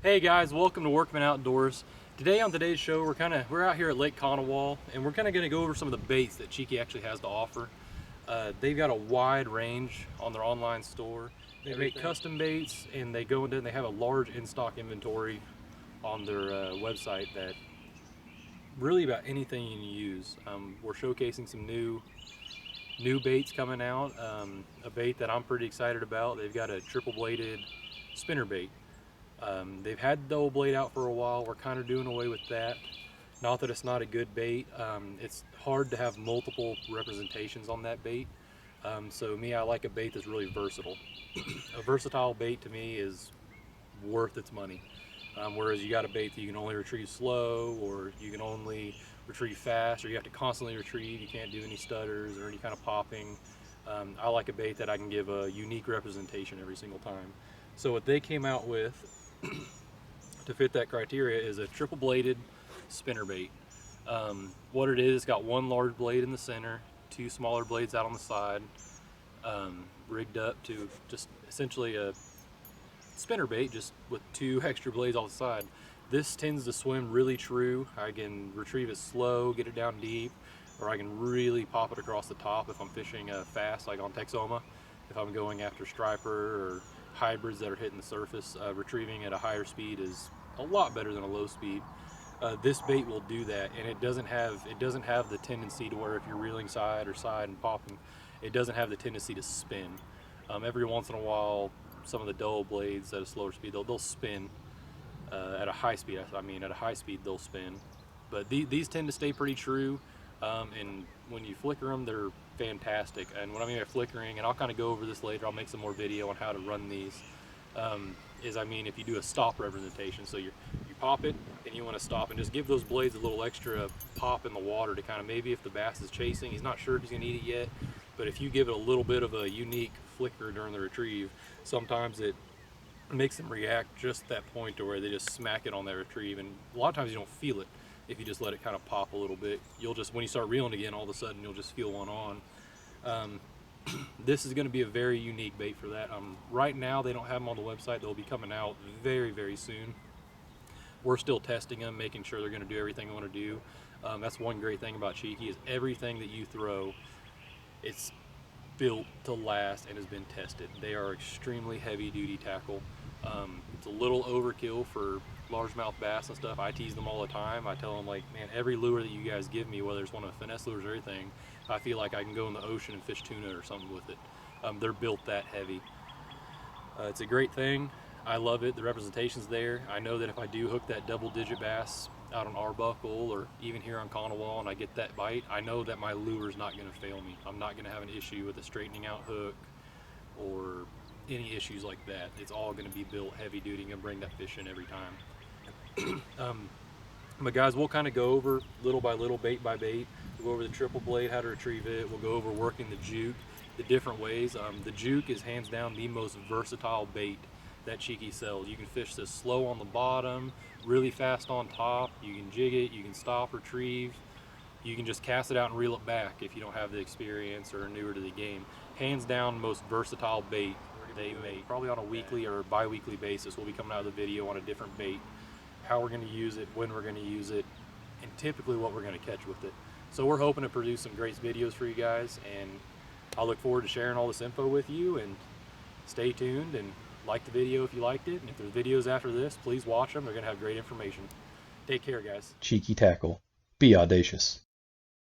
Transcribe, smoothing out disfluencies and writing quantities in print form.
Hey guys, welcome to Workmen Outdoors. Today on today's show, we're out here at Lake Conowal, and we're kind of going to go over some of the baits that CheKe actually has to offer. They've got a wide range on their online store. They make custom baits, and they go into and they have a large in-stock inventory on their website that really about anything you can use. We're showcasing some new baits coming out. A bait that I'm pretty excited about. They've got a triple bladed spinner bait. They've had the double blade out for a while. We're kind of doing away with that. Not that it's not a good bait. It's hard to have multiple representations on that bait. So me, I like a bait that's really versatile. A versatile bait to me is worth its money. Whereas you got a bait that you can only retrieve slow, or you can only retrieve fast, or you have to constantly retrieve. You can't do any stutters or any kind of popping. I like a bait that I can give a unique representation every single time. So what they came out with to fit that criteria is a triple bladed spinner bait. What it is, it's got one large blade in the center, two smaller blades out on the side, rigged up to just essentially a spinner bait, just with two extra blades on the side. This tends to swim really true. I can retrieve it slow, get it down deep, or I can really pop it across the top if I'm fishing fast, like on Texoma. If I'm going after striper or hybrids that are hitting the surface, retrieving at a higher speed is a lot better than a low speed. This bait will do that, and it doesn't have the tendency to where if you're reeling side or side and popping, it doesn't have the tendency to spin. Every once in a while, some of the double blades at a slower speed, they'll spin at a high speed. I mean, at a high speed they'll spin, but these tend to stay pretty true. And when you flicker them, they're fantastic. And what I mean by flickering, and I'll kind of go over this later, I'll make some more video on how to run these, if you do a stop representation, so you pop it and you want to stop and just give those blades a little extra pop in the water to kind of, maybe if the bass is chasing, he's not sure if he's going to eat it yet, but if you give it a little bit of a unique flicker during the retrieve, sometimes it makes them react just that point to where they just smack it on that retrieve. And a lot of times you don't feel it if you just let it kind of pop a little bit. You'll just, when you start reeling again, all of a sudden you'll just feel one on. This is going to be a very unique bait for that. Right now they don't have them on the website. They'll be coming out very, very soon. We're still testing them, making sure they're going to do everything we want to do. That's one great thing about CheKe, is everything that you throw, it's built to last and has been tested. They are extremely heavy duty tackle. It's a little overkill for largemouth bass and stuff. I tease them all the time. I tell them, like, man, every lure that you guys give me, whether it's one of the finesse lures or anything, I feel like I can go in the ocean and fish tuna or something with it. They're built that heavy. It's a great thing. I love it. The representation's there. I know that if I do hook that double-digit bass out on Arbuckle or even here on Conowal and I get that bite, I know that my lure's not going to fail me. I'm not going to have an issue with a straightening out hook or any issues like that. It's all going to be built heavy duty and bring that fish in every time. But guys, we'll kind of go over little by little, bait by bait. We'll go over the triple blade, how to retrieve it. We'll go over working the juke, the different ways. The juke is hands down the most versatile bait that CheKe sells. You can fish this slow on the bottom, really fast on top. You can jig it, you can stop, retrieve. You can just cast it out and reel it back if you don't have the experience or are newer to the game. Hands down, most versatile bait they make. Probably on a weekly or bi-weekly basis, we'll be coming out with a video on a different bait, how we're going to use it, when we're going to use it, and typically what we're going to catch with it. So we're hoping to produce some great videos for you guys, and I look forward to sharing all this info with you. And stay tuned and like the video if you liked it, and if there's videos after this, please watch them. They're going to have great information. Take care, guys. CheKe Tackle. Be audacious.